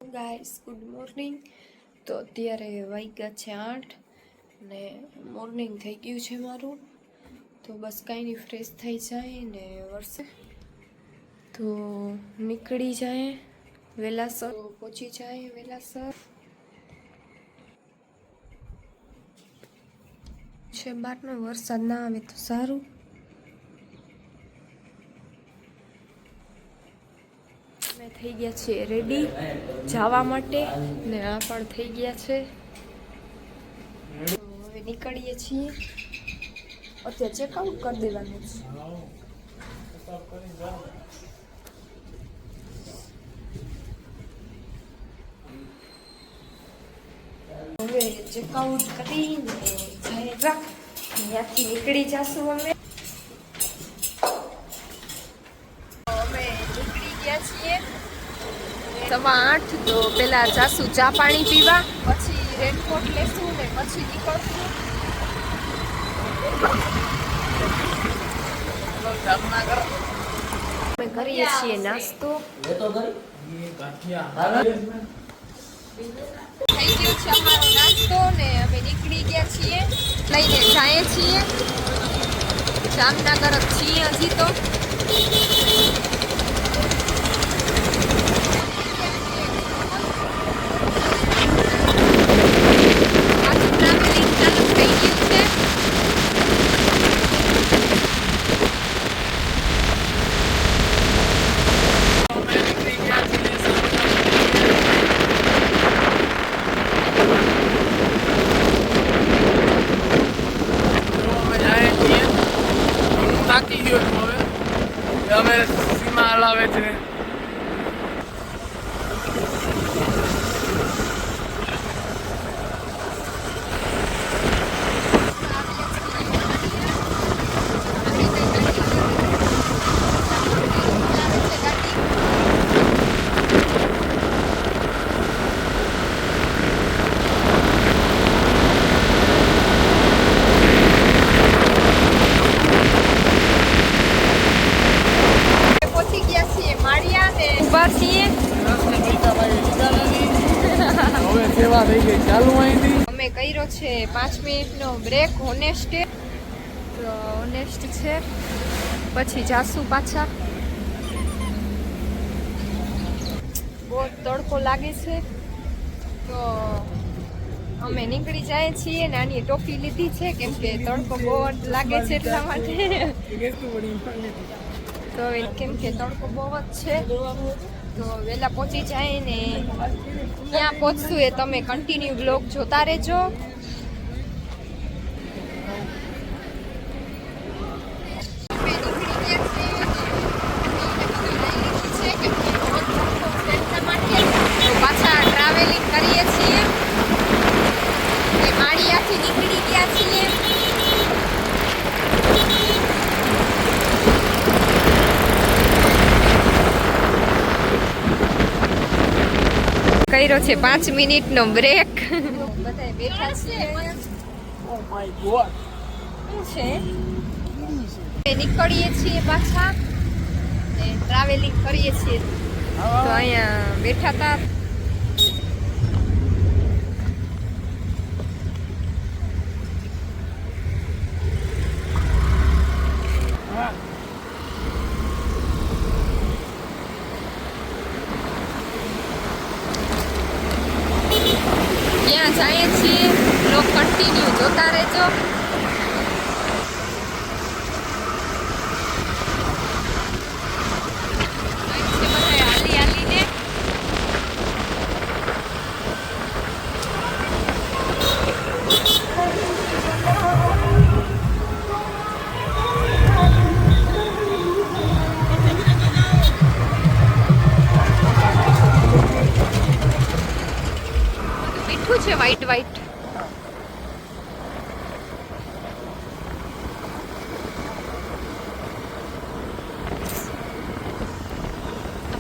Guys good morning. તો અત્યારે વાગ્યા છે 8 ને મોર્નિંગ થઈ ગયું છે મારું. તો બસ કાંઈ નહીં, ફ્રેશ થઈ જાય ને વરસે તો નીકળી જાય વહેલાસર, પહોંચી જાય વહેલાસર છે. બહારનો વરસાદ ના આવે તો સારું. અમે થઈ ગયા છીએ રેડી જવા માટે ને આ પણ થઈ ગયા છે. હવે નીકળીએ છીએ. અત્યારે ચેકઆઉટ કરી દેવાનું છે. હવે ચેકઆઉટ કરીને ત્યાંથી નીકળી જશું. અમે નીકળી ગયા છીએ 8:15. તો પેલા જાશું ચા પાણી પીવા, પછી રેનકોટ લેશું ને પછી નીકળશું. અમે કરીએ છીએ નાસ્તો. થઈ ગયો છે અમારો નાસ્તો ને અમે નીકળી ગયા છીએ, લઈને જઈએ છીએ. જામનગર જ છીએ હજી તો. અમે સીમા હલાવે છે. અમે કર્યો છે 5 મિનિટનો બ્રેક. હોનેસ્ટ છે, પછી જાસુ પાછા. બહુ તડકો લાગે છે તો અમે નીકળી જાય છીએ. નાની ટોપી લીધી છે કેમ કે તડકો બહુ લાગે છે એટલા માટે. તો કેમ કે તડકો બહુ જ છે તો વહેલા પહોંચી જાય ને ક્યાં પહોંચશું એ તમે કન્ટિન્યુ બ્લોગ જોતા રહેજો. પાછા ટ્રાવેલિંગ કરીએ છીએ. માળિયાથી નીકળી ગયા છીએ. કર્યો છે 5 મિનિટનો બ્રેક. બધા બેઠા છીએ. ઓ માય ગોડ, શું છે? નીકળીએ છીએ પાછા ને ટ્રાવેલિંગ કરીએ છીએ. તો અહીંયા બેઠા હતા. ત્યાં જઈએ છીએ. બ્લોગ કન્ટિન્યુ જોતા રહેજો. મીઠું છે વ્હાઈટ વ્હાઈટ.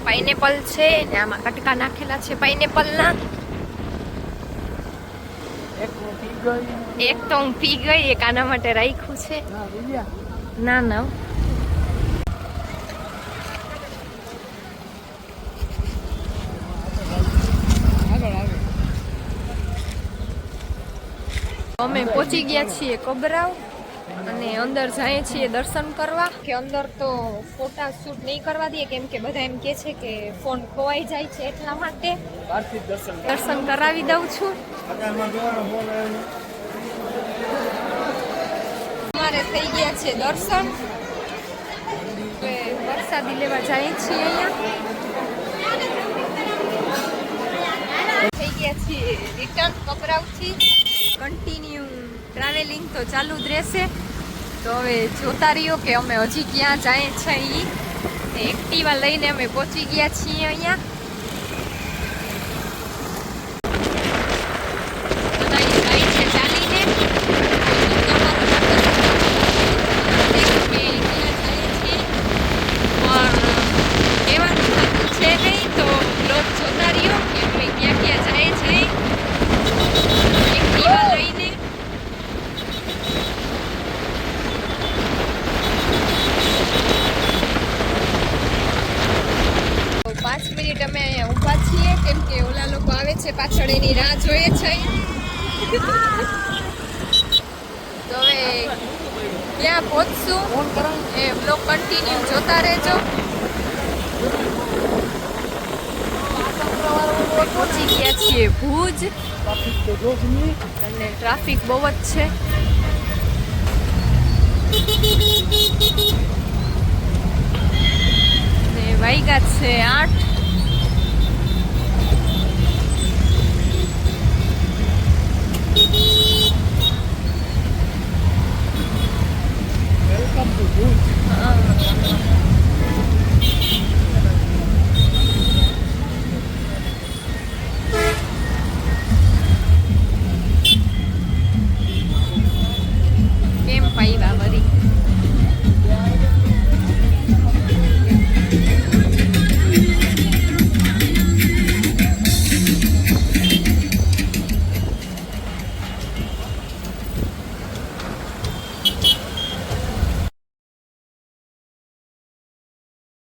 પાઇનેપલ છે ને આમાં કટકા નાખેલા છે પાઇનેપલના. એક તો હું પી ગઈ, એક આના માટે રાખ્યું છે. ના ના અમે પહોંચી ગયા છીએ કબરાવ અને અંદર જઈએ છીએ દર્શન કરવા કે અંદર તો ફોટા શૂટ નહીં કરવા દઈએ કેમ કે બધા એમ કહે છે કે ફોન ખોવાઈ જાય છે એટલા માટે દર્શન કરાવી દઉં છું. અમારે થઈ ગયા છે દર્શન. હવે વરસાદી લેવા જઈએ છીએ અહીંયા થઈ ગયા છીએ રિટર્ન કબરાવથી. કન્ટિન્યુ ટ્રાવેલિંગ તો ચાલુ જ રહેશે. તો હવે જોતા રહ્યો કે અમે હજી ક્યાં જઈએ છીએ. એક્ટિવા લઈને અમે પહોંચી ગયા છીએ અહીંયા. અમે અહીંયા ઊભા છીએ કેમ કે ઓલા લોકો આવે છે પાછળ એની રાહ જોઈએ છે. તો હવે ક્યાં પહોંચશું એ બ્લોગ કન્ટિન્યુ જોતા રહેજો. પહોંચી ગયા છીએ ભુજ અને ટ્રાફિક બહુ જ છે. ને વાગ્યા છે 8. કેમ પાઈવા વરી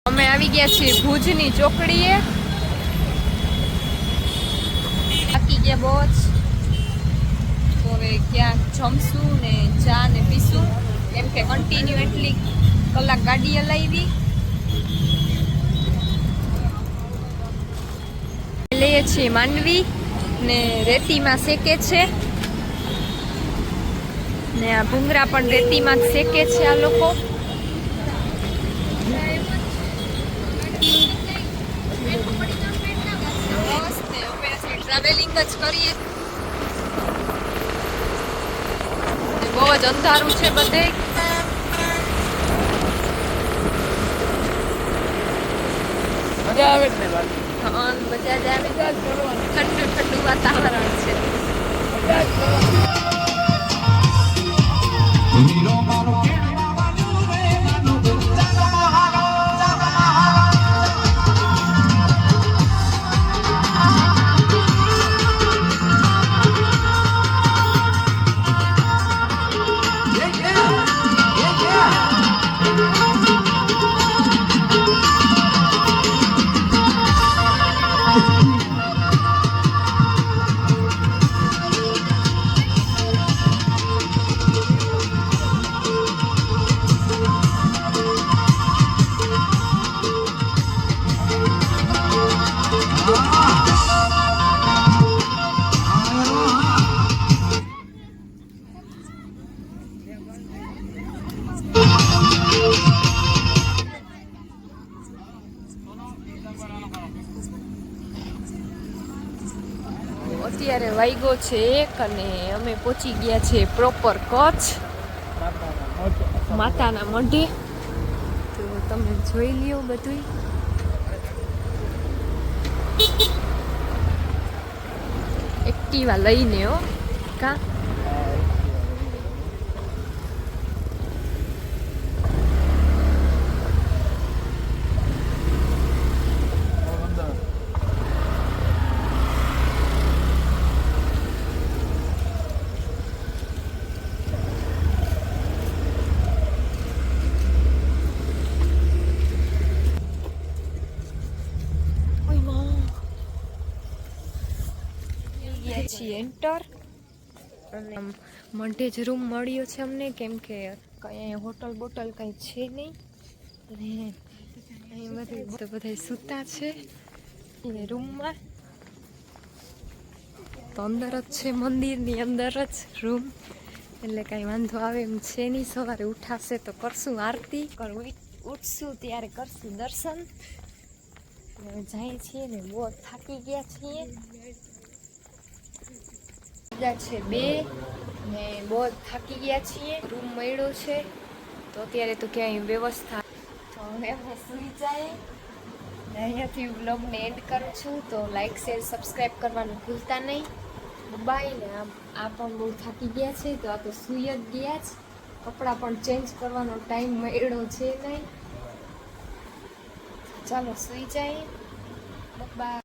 અમે આવી ગયા છીએ ભુજની ચોકડીએ. થાકી ગયા બહુ જ. તો હવે ક્યાંક જમશું ને ચા ને પીશું કેમ કે કન્ટિન્યુ એટલી કલાક ગાડી હલાવી. લઈએ છીએ માંડવી ને રેતીમાં શેકે છે ને આ ભૂંગરા પણ રેતીમાં જ શેકે છે આ લોકો. ટ્રાવેલિંગ જ કરીએ. બહુ જ અંધારું છે બધે. મજા આવે જ ને હા મજા જ આવે. ઠંડુ ઠંડુ વાતાવરણ છે. અત્યારે વાગ્યો છે 1 અને અમે પહોંચી ગયા છે પ્રોપર કચ્છ માતાના મઢે. તો તમે જોઈ લ્યો બધું. એક્ટિવા લઈને હો કા છીએ એન્ટર અને મંડે જ રૂમ મળ્યો છે અમને, કેમ કે કંઈ હોટલ બોટલ કંઈ છે નહીં. અને અહીં બધા સૂતા છે રૂમમાં. તો અંદર જ છે, મંદિરની અંદર જ રૂમ, એટલે કાંઈ વાંધો આવે એમ છે નહીં. સવારે ઉઠાશે તો કરશું આરતી, ઉઠશું ત્યારે કરશું દર્શન. જાય છીએ ને બહુ થાકી ગયા છીએ. છે 2 ને બહુ થાકી ગયા છીએ. રૂમ મળ્યો છે તો અત્યારે તો ક્યાંય વ્યવસ્થા, તો હવે અમે સુઈ જાય. અહીંયાથી વ્લોગને એન્ડ કરું છું. તો લાઈક શેર સબસ્ક્રાઈબ કરવાનું ભૂલતા નહીં. બાય. ને આ પણ બહુ થાકી ગયા છે તો આ તો સૂઈ જ ગયા જ. કપડાં પણ ચેન્જ કરવાનો ટાઈમ મળ્યો છે નહીં. ચાલો સુઈ જાય. બાય.